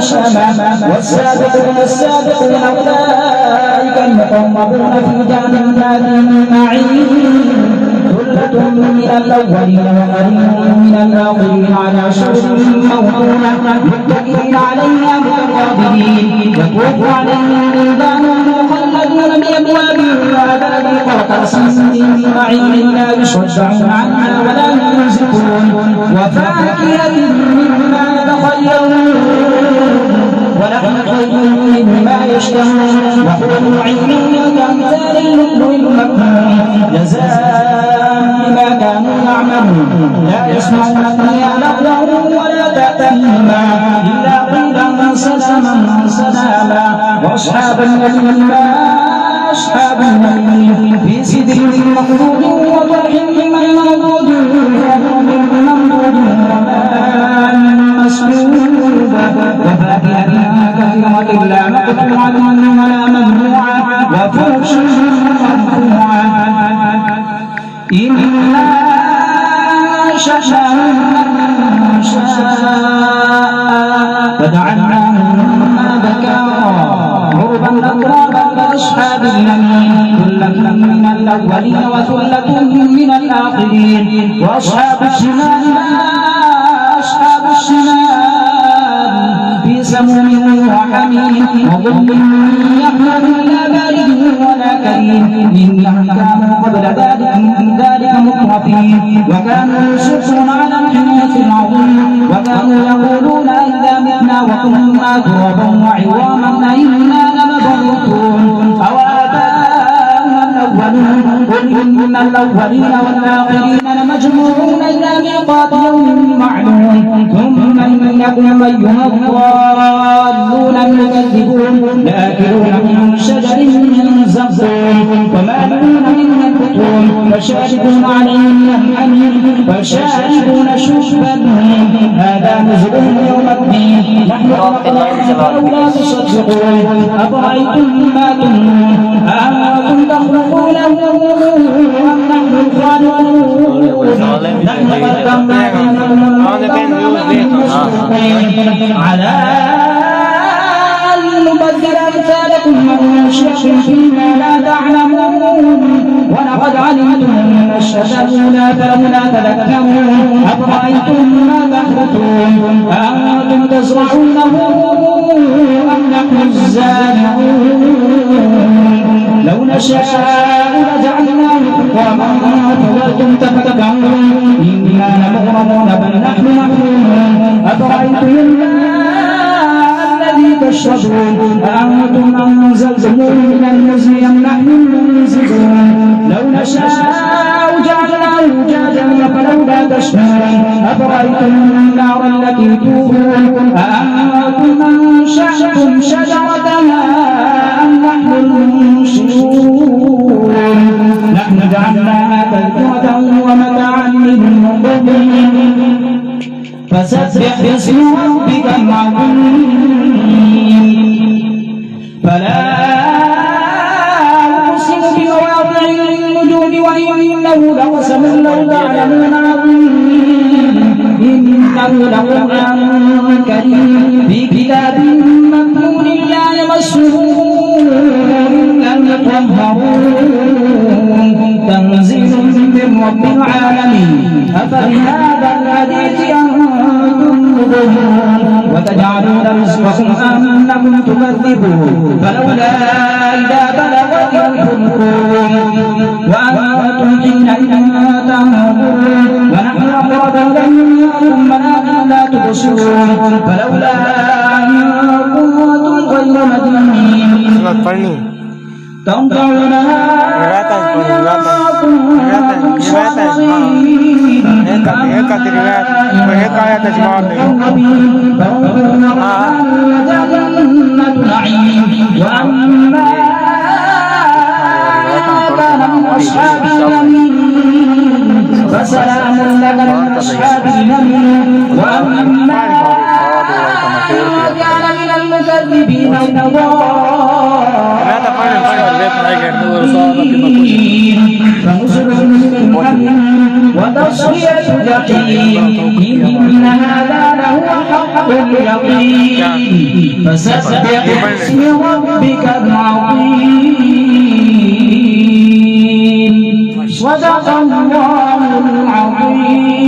الشام والسابقون السابقون أولئك المقربون في جنات النعيم ثلة من الأولين وقليل من الآخرين على سرر موضونة متكئين عليها متقابلين يطوف عليهم ولدان مخلدون بأبواب وأبواب قرطاس من معين لا يصدعون عنها ولا ينزفون وفاكهة مما يتخيرون ولحم طير مما يشتهون وحور عين كأمثال اللؤلؤ المكنون جزاء بما كانوا يعملون لا يسمعون فيها لغوا ولا تأثيما إلا قيلا سلاما سلاما وأصحاب اليمين ما أصحاب اليمين في سدر مخضود وطلح منضود ممدود وماء مسكوب وفاكهة كثيرة لا مقطوعة ولا ممنوعة وفرش مرفوعة إنا شأنهم فجعلناهم أبكارا عربا أترابا كأصحاب اليمين ثلة من الأولين وثلة من الآخرين وأصحاب الشمال ما أصحاب الشمال في سموم وحميم وظل يحمل لا بارد ولا كريم إنهم كانوا قبل ذلك مترفين وكانوا يصرون على الحنث العظيم وكانوا يقولون إذا متنا وكنا ترابا وعظاما أئنا لمبعوثون أو آباؤنا الأولون قل إن الأولين والآخرين لمجموعون إلى ميقات يوم معلوم ثم إنكم أيها الضالون المكذبون لآكلون من شجر من زقوم ومالئون منها البطون فشاربون عليه من الحميم فشاربون شرب الهيم هذا نزلهم يوم الدين نحن خلقناكم فلولا تصدقون أفرأيتم ما تمنون أأنتم تخلقونه أم نحن الخالقون نحن قدرنا بينهم على أن نبدل أمثالكم وننشئكم فيما لا تعلمون ولقد علمتم النشأة الأولى فلولا تذكرون أفرأيتم ما تحرثون أأنتم تزرعونه أم نحن الزارعون لو نشاء لجعلناه حطاما فظلتم تفتكرون إنا لمغرمون بل نحن محرومون أفرأيتم الذي تشربون أأنتم أنزلتموه من المزن أم نحن المنزلون لو نشاء جعلناه أجاجا فلولا تشكرون أفرأيتم النار التي تورون أأنتم أنشأتم شجرتها أم نحن المنشئون نحن جعلناها تذكرة ومتاعا للمقوين فسبح باسم ربك العظيم فلا أقسم بمواقع النجوم وإنه لقسم لو تعلمون عظيم إنه لقرآن كريم في كتاب مكنون لا يمسه إلا المطهرون تنزيل من رب العالمين أفبهذا الحديث أنتم مدهنون وتجعلون رزقكم أنكم تكذبون فلولا إذا بلغت الحلقوم وأنتم حينئذ تنظرون ونحن أقرب إليه منكم ولكن لا تبصرون فلولا إن كنتم غير مدينين تنطعونها فسلام لك من أصحاب اليمين وأما كان من المكذبين فنزل من حميم وتصلية جحيم إن هذا لهو حق اليقين فسبح باسم ربك العظيم صدق الله العظيم.